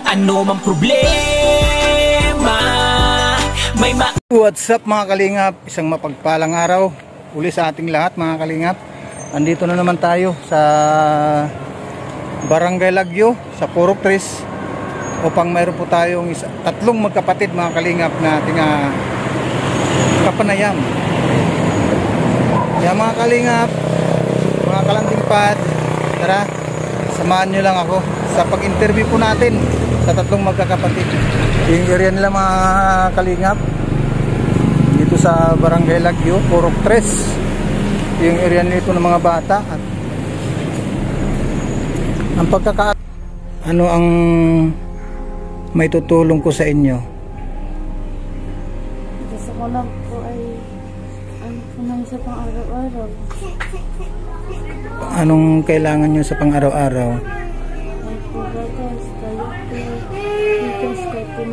Ano mang problema may What's up mga kalingap? Isang mapagpalang araw uli sa ating lahat mga kalingap. Andito na naman tayo sa Barangay Lagyo sa Purok 3 upang mayroon po tayong tatlong magkapatid mga kalingap na ating kapanayam. Kaya mga kalingap, mga kalanting pad, tara, samahan nyo lang ako sa pag-interview po natin sa tatlong magkakapatid. Yung area nila mga kalingap dito sa Barangay Lagyo, Purok 3. Yung area nito ng mga bata. At ang ano ang may tutulong ko sa inyo? Gusto ko lang po ay ano po nang sa pang-araw-araw. Anong kailangan nyo sa pang-araw-araw?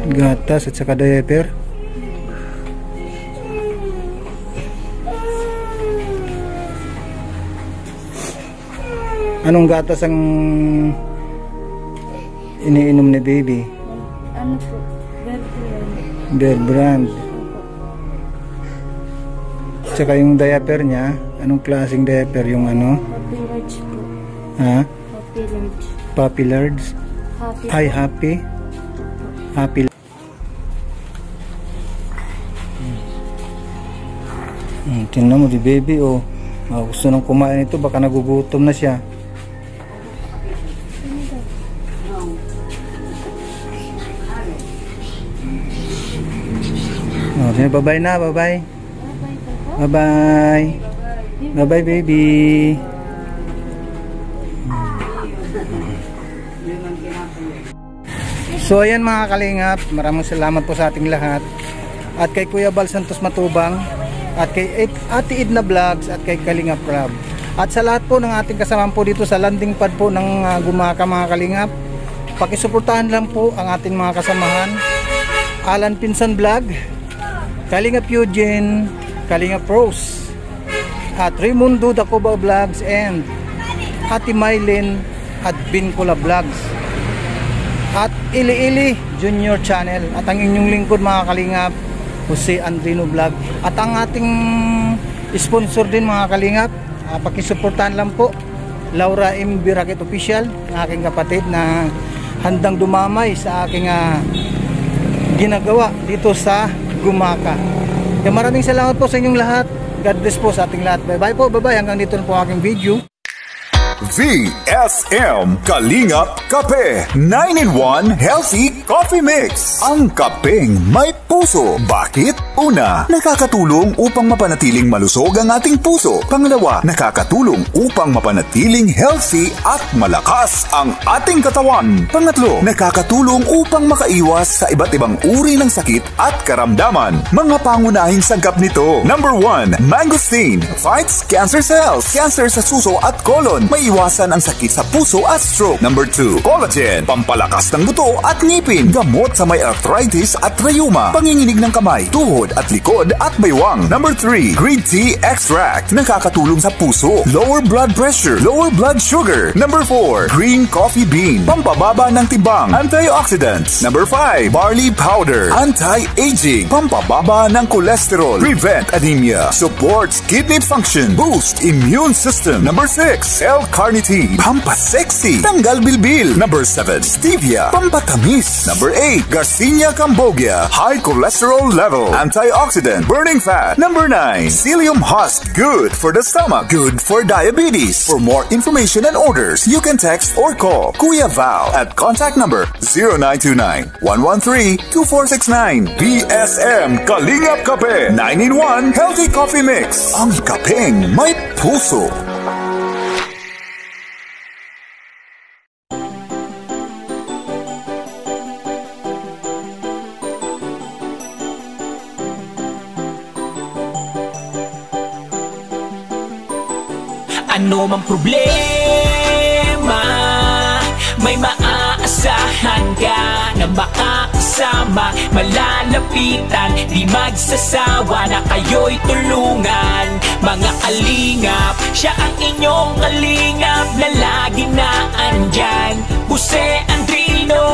Gatas at saka diaper. Anong gatas ang iniinom ni baby? Ano po? Bear Brand. Tsaka yung diaper niya, anong klaseng diaper? Yung ano? Puppy Large po. Ha? Puppy Large. Puppy Large? Happy. Ay, happy? Happy. Tingnan mo di baby, oh. Gusto nang kumain ito, baka nagugutom na siya. Bye-bye na, bye-bye. Bye-bye. Bye-bye, baby. So ayan mga kalingap, maraming salamat po sa ating lahat. At kay Kuya Bal Santos Matubang, at kay Ate Edna Vlogs, at kay Kalingap Rob. At sa lahat po ng ating kasama po dito sa landing pad po ng Gumaka mga kalingap, pakisuportahan lang po ang ating mga kasamahan. Alan Pinsan Vlog, Kalingap Eugene, Kalingap Rose, at Raimundo Dacoba Vlogs, and Ate Mylene at Bincula Vlogs, at Ili Junior Channel, at ang inyong lingkod mga kalingap, Jose Andrino Vlog, at ang ating sponsor din mga kalingap, pakisuportahan lang po, Laura M. Birakit Official, aking kapatid na handang dumamay sa aking ginagawa dito sa Gumaka. Kaya maraming salamat po sa inyong lahat. God bless po sa ating lahat. Bye bye po, bye bye. Hanggang dito na po aking video. VSM Kalingap Kape 9-in-1 Healthy Coffee Mix. Ang kapeng may puso. Bakit? Una, nakakatulong upang mapanatiling malusog ang ating puso. Pangalawa, nakakatulong upang mapanatiling healthy at malakas ang ating katawan. Pangatlo, nakakatulong upang makaiwas sa iba't ibang uri ng sakit at karamdaman. Mga pangunahing sangkap nito. Number 1, mangosteen fights cancer cells. Cancer sa suso at colon. May iwasan ang sakit sa puso at stroke. Number 2, collagen, pampalakas ng buto at ngipin, gamot sa may arthritis at rheuma, panginginig ng kamay, tuhod at likod at baywang. Number 3, green tea extract, nakakatulong sa puso, lower blood pressure, lower blood sugar. Number 4, green coffee bean, pampababa ng timbang, antioxidants. Number 5, barley powder, anti-aging, pampababa ng cholesterol, prevent anemia, supports kidney function, boost immune system. Number 6, L-carnitine, pampasexy, tanggal bilbil. Number 7, stevia, pampatamis. Number 8, Garcinia cambogia, high cholesterol level, antioxidant, burning fat. Number 9, psyllium husk, good for the stomach, good for diabetes. For more information and orders, you can text or call Kuya Val at contact number 0929-113-2469. VSM Kalingap Kape 9-in-1 Healthy Coffee Mix. Ang kapeng may puso. Ano mang problema may maaasahan ka na makakasama, malalapitan, di magsasawa na kayo'y tulungan. Mga kalingap, siya ang inyong kalingap na lagi na andyan, Jose Andrino.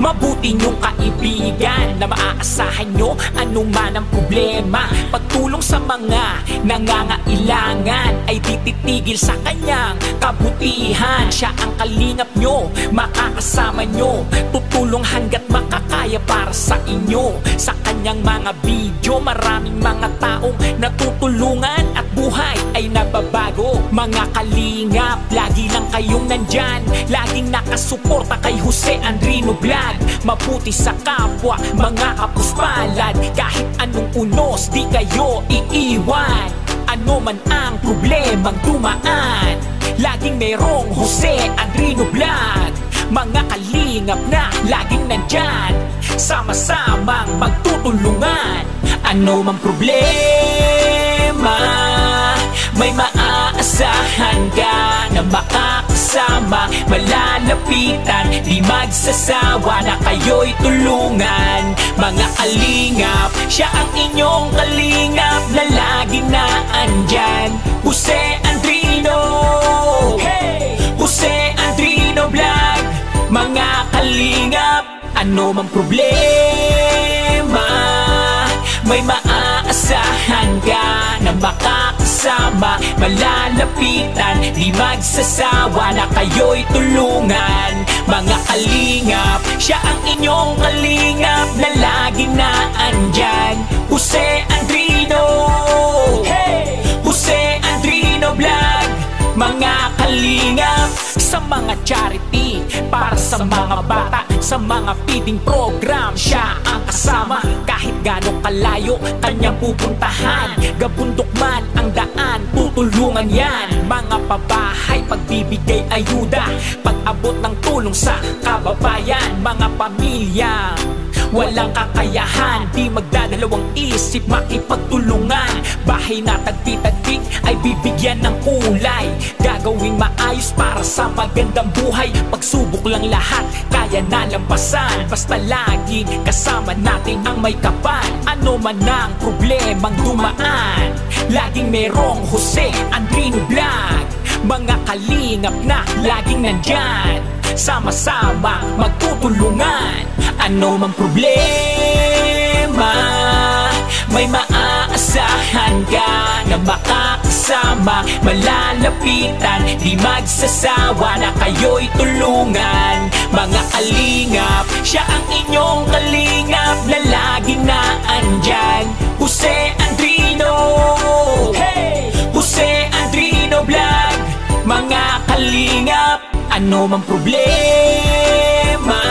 Mabuti niyong kaibigan na maaasahan nyo anuman ang problema. Pagtulong sa mga nangangailangan ay di titigil sa kanyang kabutihan. Siya ang kalingap nyo, makakasama nyo, tutulong hanggat makakaya para sa inyo. Sa kanyang mga video, maraming mga taong natutulungan at buhay ay nababago. Mga kalingap, lagi lang kayong nandyan, laging nakasuporta kay Jose Andrino Vlog. Mabuti sa kapwa, mga kapuspalad, kahit anong unos di kayo iiwan. Ano man ang problemang dumaan, laging merong Jose Andrino Vlog. Mga kalingap na laging nandyan, sama-samang magtutulungan. Ano mang problema, may maaasahan ka na makakasama, malalapitan, di magsasawa na kayo'y tulungan. Mga kalingap, siya ang inyong kalingap na laging naandyan. Jose Andrino, hey! Jose Andrino Vlog. Mga kalingap, ano mang problema, may maaasahan ka na makakasama, malalapitan, di magsasawa na kayo'y tulungan. Mga kalingap, siya ang inyong kalingap na laging naandyan. Jose Andrino, hey! Jose Andrino Vlog. Mga kalingap, sa mga charity, para sa mga bata, sa mga feeding program, siya ang kasama. Kahit gano'ng kalayo kanyang pupuntahan, gabundok man ang daan, tutulungan yan. Mga pabahay, pagbibigay ayuda, pag-abot ng tulong sa kababayan. Mga pamilya walang kakayahan, di magdadalawang isip, makipagtulungan. Bahay na tagpi-tagpik ay bibigyan ng kulay, gagawing maayos para sa magandang buhay. Pagsubok lang lahat, kaya nalampasan, basta lagi kasama natin ang may kapal. Ano man ang problemang dumaan, laging merong Jose Andrino Vlog. Mga kalingap na laging nandyan, sama-sama magtutulungan. Ano mang problema, may maaasahan ka na makakasama, malalapitan, di magsasawa na kayo'y tulungan. Mga kalingap, siya ang inyong kalingap na laging naandyan. Jose Andrino, hey! Jose Andrino Vlog. Mga kalingap, ano mang problema,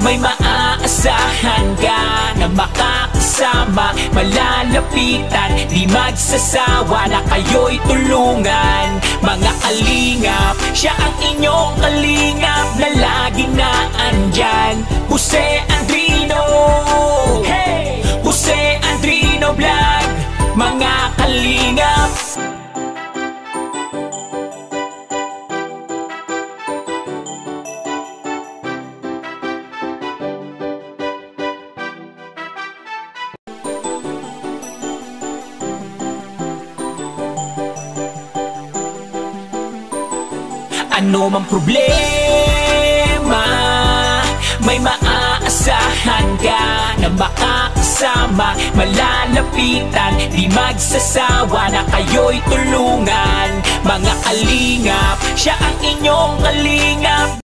may maaasahan ka na makakasama, malalapitan, di magsasawa na kayo'y tulungan. Mga kalingap, siya ang inyong kalingap na laging naandyan. Jose Andrino, hey! Jose Andrino Vlog. Mga kalingap, ano mang problema, may maaasahan ka na makakasama, malalapitan, di magsasawa na kayo'y tulungan. Mga kalingap, siya ang inyong kalingap.